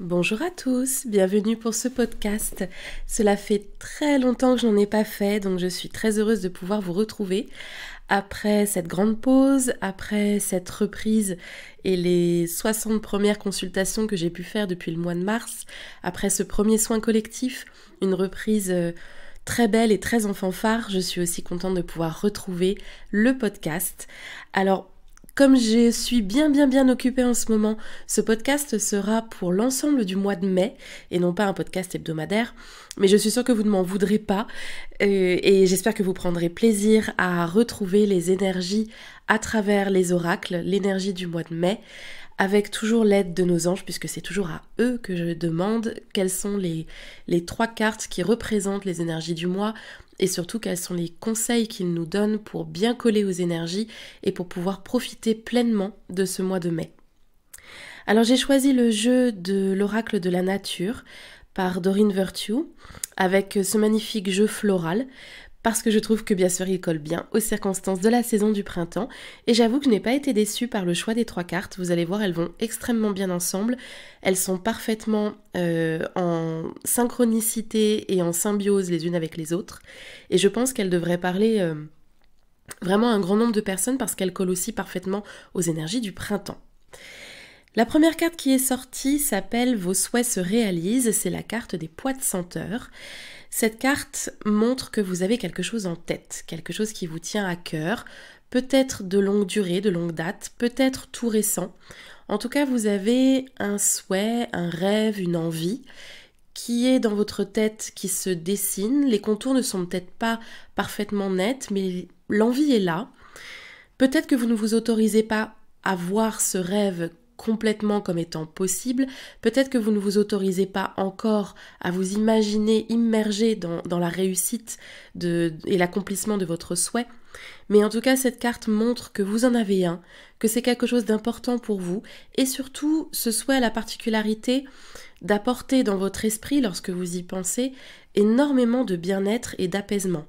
Bonjour à tous, bienvenue pour ce podcast. Cela fait très longtemps que je n'en ai pas fait, donc je suis très heureuse de pouvoir vous retrouver après cette grande pause, après cette reprise et les 60 premières consultations que j'ai pu faire depuis le mois de mars, après ce premier soin collectif, une reprise très belle et très en fanfare. Je suis aussi contente de pouvoir retrouver le podcast. Alors, comme je suis bien occupée en ce moment, ce podcast sera pour l'ensemble du mois de mai et non pas un podcast hebdomadaire. Mais je suis sûre que vous ne m'en voudrez pas et j'espère que vous prendrez plaisir à retrouver les énergies à travers les oracles, l'énergie du mois de mai, avec toujours l'aide de nos anges, puisque c'est toujours à eux que je demande quelles sont les 3 cartes qui représentent les énergies du mois, et surtout quels sont les conseils qu'ils nous donnent pour bien coller aux énergies et pour pouvoir profiter pleinement de ce mois de mai. Alors j'ai choisi le jeu de l'oracle de la nature par Doreen Virtue, avec ce magnifique jeu floral, parce que je trouve que bien sûr il colle bien aux circonstances de la saison du printemps, et j'avoue que je n'ai pas été déçue par le choix des 3 cartes. Vous allez voir, elles vont extrêmement bien ensemble, elles sont parfaitement en synchronicité et en symbiose les unes avec les autres, et je pense qu'elles devraient parler vraiment à un grand nombre de personnes parce qu'elles collent aussi parfaitement aux énergies du printemps. La première carte qui est sortie s'appelle « Vos souhaits se réalisent », c'est la carte des poids de senteur. Cette carte montre que vous avez quelque chose en tête, quelque chose qui vous tient à cœur, peut-être de longue durée, de longue date, peut-être tout récent. En tout cas, vous avez un souhait, un rêve, une envie qui est dans votre tête, qui se dessine. Les contours ne sont peut-être pas parfaitement nets, mais l'envie est là. Peut-être que vous ne vous autorisez pas à voir ce rêve complètement comme étant possible, peut-être que vous ne vous autorisez pas encore à vous imaginer immergé dans la réussite et l'accomplissement de votre souhait, mais en tout cas cette carte montre que vous en avez un, que c'est quelque chose d'important pour vous, et surtout ce souhait a la particularité d'apporter dans votre esprit, lorsque vous y pensez, énormément de bien-être et d'apaisement.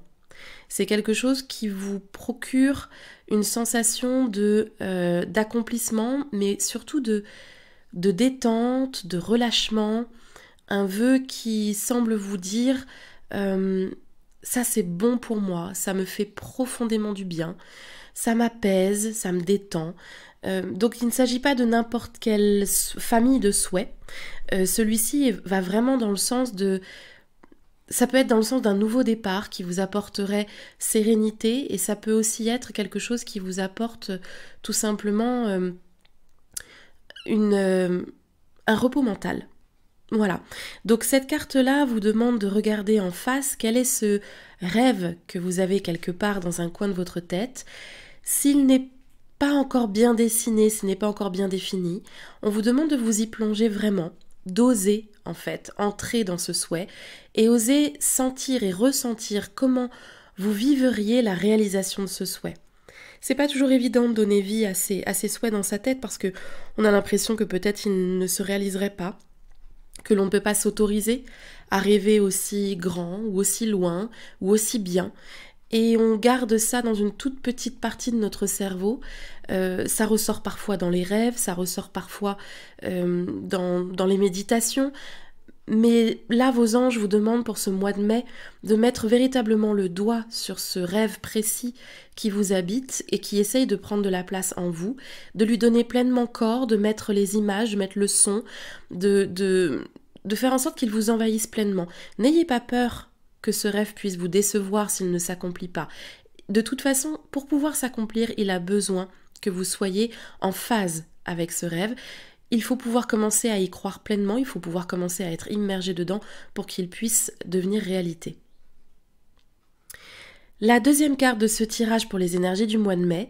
C'est quelque chose qui vous procure une sensation d'accomplissement, mais surtout de détente, de relâchement, un vœu qui semble vous dire ça c'est bon pour moi, ça me fait profondément du bien, ça m'apaise, ça me détend. Donc il ne s'agit pas de n'importe quelle famille de souhaits. Celui-ci va vraiment dans le sens de... Ça peut être dans le sens d'un nouveau départ qui vous apporterait sérénité, et ça peut aussi être quelque chose qui vous apporte tout simplement un repos mental. Voilà. Donc cette carte-là vous demande de regarder en face quel est ce rêve que vous avez quelque part dans un coin de votre tête. S'il n'est pas encore bien dessiné, s'il n'est pas encore bien défini, on vous demande de vous y plonger vraiment, d'oser en fait entrer dans ce souhait et oser sentir et ressentir comment vous vivriez la réalisation de ce souhait. C'est pas toujours évident de donner vie à ces souhaits dans sa tête parce que on a l'impression que peut-être ils ne se réaliseraient pas, que l'on ne peut pas s'autoriser à rêver aussi grand ou aussi loin ou aussi bien. Et on garde ça dans une toute petite partie de notre cerveau. Ça ressort parfois dans les rêves, ça ressort parfois dans les méditations. Mais là, vos anges vous demandent pour ce mois de mai de mettre véritablement le doigt sur ce rêve précis qui vous habite et qui essaye de prendre de la place en vous, de lui donner pleinement corps, de mettre les images, de mettre le son, de faire en sorte qu'il vous envahisse pleinement. N'ayez pas peur que ce rêve puisse vous décevoir s'il ne s'accomplit pas. De toute façon, pour pouvoir s'accomplir, il a besoin que vous soyez en phase avec ce rêve. Il faut pouvoir commencer à y croire pleinement, il faut pouvoir commencer à être immergé dedans pour qu'il puisse devenir réalité. La deuxième carte de ce tirage pour les énergies du mois de mai,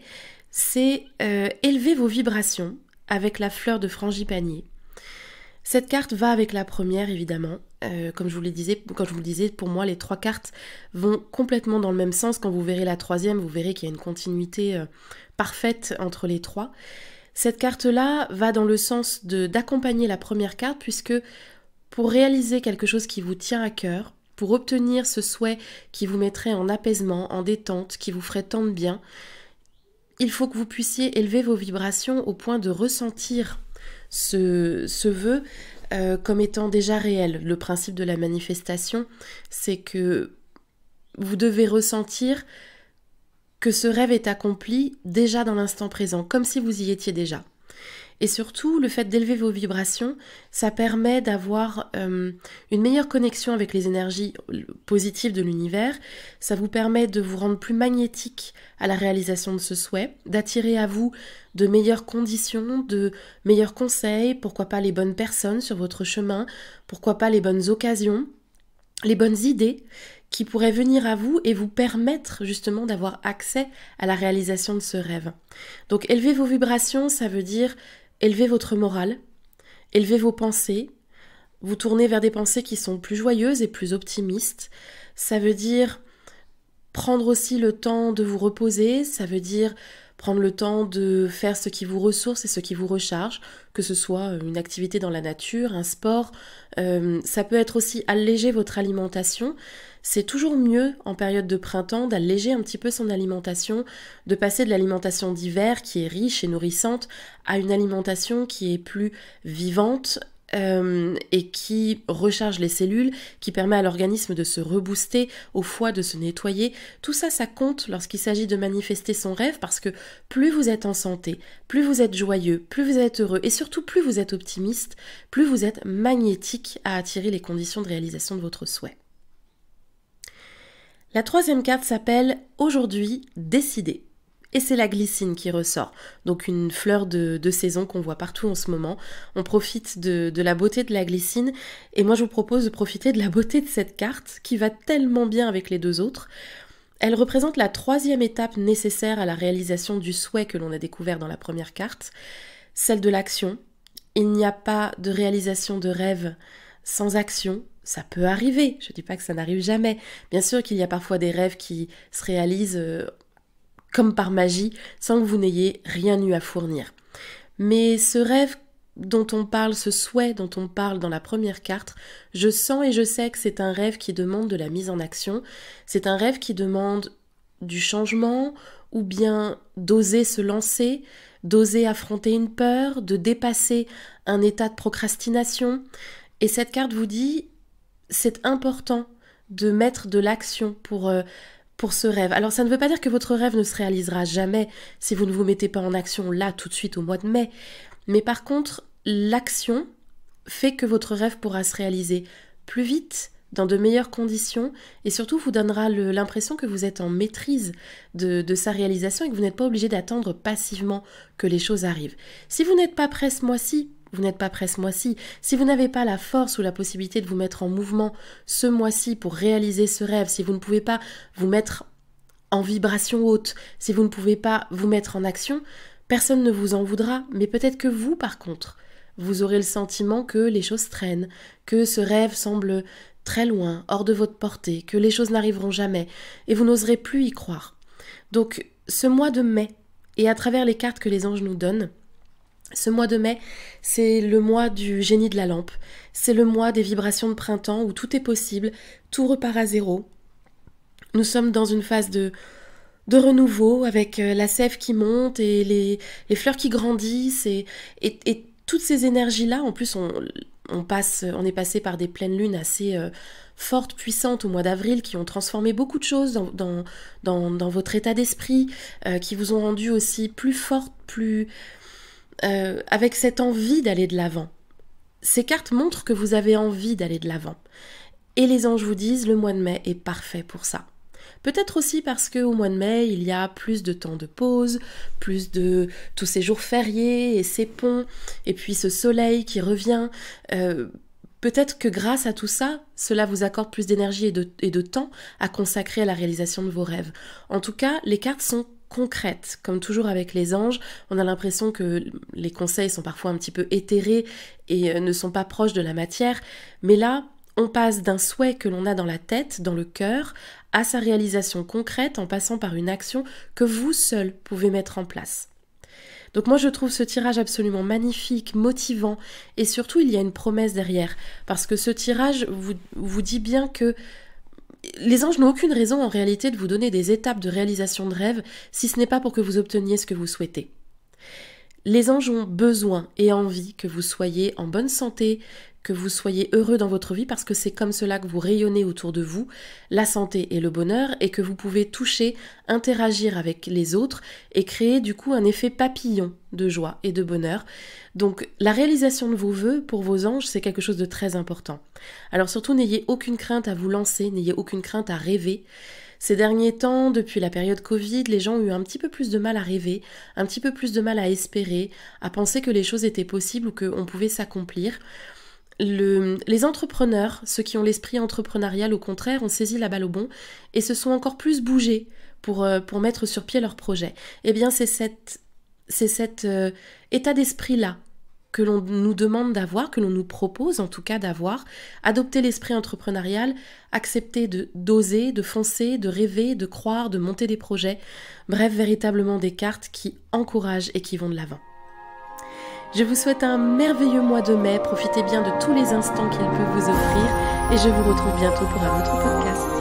c'est élever vos vibrations avec la fleur de frangipanier. Cette carte va avec la première, évidemment. Comme je vous le disais, pour moi, les 3 cartes vont complètement dans le même sens. Quand vous verrez la troisième, vous verrez qu'il y a une continuité parfaite entre les 3. Cette carte-là va dans le sens d'accompagner la première carte, puisque pour réaliser quelque chose qui vous tient à cœur, pour obtenir ce souhait qui vous mettrait en apaisement, en détente, qui vous ferait tant de bien, il faut que vous puissiez élever vos vibrations au point de ressentir ce vœu comme étant déjà réel. Le principe de la manifestation, c'est que vous devez ressentir que ce rêve est accompli déjà dans l'instant présent, comme si vous y étiez déjà. Et surtout, le fait d'élever vos vibrations, ça permet d'avoir une meilleure connexion avec les énergies positives de l'univers. Ça vous permet de vous rendre plus magnétique à la réalisation de ce souhait, d'attirer à vous de meilleures conditions, de meilleurs conseils, pourquoi pas les bonnes personnes sur votre chemin, pourquoi pas les bonnes occasions, les bonnes idées qui pourraient venir à vous et vous permettre justement d'avoir accès à la réalisation de ce rêve. Donc élever vos vibrations, ça veut dire élever votre morale, élever vos pensées, vous tourner vers des pensées qui sont plus joyeuses et plus optimistes. Ça veut dire prendre aussi le temps de vous reposer, ça veut dire prendre le temps de faire ce qui vous ressource et ce qui vous recharge, que ce soit une activité dans la nature, un sport. Ça peut être aussi alléger votre alimentation. C'est toujours mieux en période de printemps d'alléger un petit peu son alimentation, de passer de l'alimentation d'hiver qui est riche et nourrissante à une alimentation qui est plus vivante et qui recharge les cellules, qui permet à l'organisme de se rebooster, au foie de se nettoyer. Tout ça, ça compte lorsqu'il s'agit de manifester son rêve parce que plus vous êtes en santé, plus vous êtes joyeux, plus vous êtes heureux et surtout plus vous êtes optimiste, plus vous êtes magnétique à attirer les conditions de réalisation de votre souhait. La troisième carte s'appelle « Aujourd'hui, décider ». Et c'est la glycine qui ressort, donc une fleur de saison qu'on voit partout en ce moment. On profite de la beauté de la glycine, et moi je vous propose de profiter de la beauté de cette carte, qui va tellement bien avec les deux autres. Elle représente la troisième étape nécessaire à la réalisation du souhait que l'on a découvert dans la première carte, celle de l'action. Il n'y a pas de réalisation de rêve sans action. Ça peut arriver, je ne dis pas que ça n'arrive jamais. Bien sûr qu'il y a parfois des rêves qui se réalisent comme par magie, sans que vous n'ayez rien eu à fournir. Mais ce rêve dont on parle, ce souhait dont on parle dans la première carte, je sens et je sais que c'est un rêve qui demande de la mise en action, c'est un rêve qui demande du changement, ou bien d'oser se lancer, d'oser affronter une peur, de dépasser un état de procrastination. Et cette carte vous dit, c'est important de mettre de l'action pour ce rêve. Alors ça ne veut pas dire que votre rêve ne se réalisera jamais si vous ne vous mettez pas en action là tout de suite au mois de mai. Mais par contre, l'action fait que votre rêve pourra se réaliser plus vite, dans de meilleures conditions et surtout vous donnera l'impression que vous êtes en maîtrise de sa réalisation et que vous n'êtes pas obligé d'attendre passivement que les choses arrivent. Si vous n'êtes pas prêt ce mois-ci, vous n'êtes pas prêt ce mois-ci. Si vous n'avez pas la force ou la possibilité de vous mettre en mouvement ce mois-ci pour réaliser ce rêve, si vous ne pouvez pas vous mettre en vibration haute, si vous ne pouvez pas vous mettre en action, personne ne vous en voudra. Mais peut-être que vous, par contre, vous aurez le sentiment que les choses traînent, que ce rêve semble très loin, hors de votre portée, que les choses n'arriveront jamais, et vous n'oserez plus y croire. Donc, ce mois de mai, et à travers les cartes que les anges nous donnent, ce mois de mai, c'est le mois du génie de la lampe. C'est le mois des vibrations de printemps où tout est possible, tout repart à zéro. Nous sommes dans une phase de renouveau avec la sève qui monte et les fleurs qui grandissent et toutes ces énergies-là. En plus, on est passé par des pleines lunes assez fortes, puissantes au mois d'avril qui ont transformé beaucoup de choses dans votre état d'esprit, qui vous ont rendu aussi plus forte, plus... avec cette envie d'aller de l'avant. Ces cartes montrent que vous avez envie d'aller de l'avant. Et les anges vous disent, le mois de mai est parfait pour ça. Peut-être aussi parce qu'au mois de mai, il y a plus de temps de pause, plus de tous ces jours fériés et ces ponts, et puis ce soleil qui revient. Peut-être que grâce à tout ça, cela vous accorde plus d'énergie et de temps à consacrer à la réalisation de vos rêves. En tout cas, les cartes sont concrètes. Comme toujours avec les anges, on a l'impression que les conseils sont parfois un petit peu éthérés et ne sont pas proches de la matière. Mais là, on passe d'un souhait que l'on a dans la tête, dans le cœur, à sa réalisation concrète en passant par une action que vous seul pouvez mettre en place. Donc moi je trouve ce tirage absolument magnifique, motivant et surtout il y a une promesse derrière parce que ce tirage vous dit bien que les anges n'ont aucune raison en réalité de vous donner des étapes de réalisation de rêve si ce n'est pas pour que vous obteniez ce que vous souhaitez. Les anges ont besoin et envie que vous soyez en bonne santé, que vous soyez heureux dans votre vie parce que c'est comme cela que vous rayonnez autour de vous, la santé et le bonheur, et que vous pouvez toucher, interagir avec les autres et créer du coup un effet papillon de joie et de bonheur. Donc la réalisation de vos vœux pour vos anges, c'est quelque chose de très important. Alors surtout, n'ayez aucune crainte à vous lancer, n'ayez aucune crainte à rêver. Ces derniers temps, depuis la période Covid, les gens ont eu un petit peu plus de mal à rêver, un petit peu plus de mal à espérer, à penser que les choses étaient possibles ou qu'on pouvait s'accomplir. Les entrepreneurs, ceux qui ont l'esprit entrepreneurial au contraire, ont saisi la balle au bond et se sont encore plus bougés pour mettre sur pied leur projet. Eh bien, c'est cet état d'esprit-là que l'on nous demande d'avoir, que l'on nous propose en tout cas d'avoir, adopter l'esprit entrepreneurial, accepter d'oser, de foncer, de rêver, de croire, de monter des projets, bref, véritablement des cartes qui encouragent et qui vont de l'avant. Je vous souhaite un merveilleux mois de mai, profitez bien de tous les instants qu'il peut vous offrir et je vous retrouve bientôt pour un autre podcast.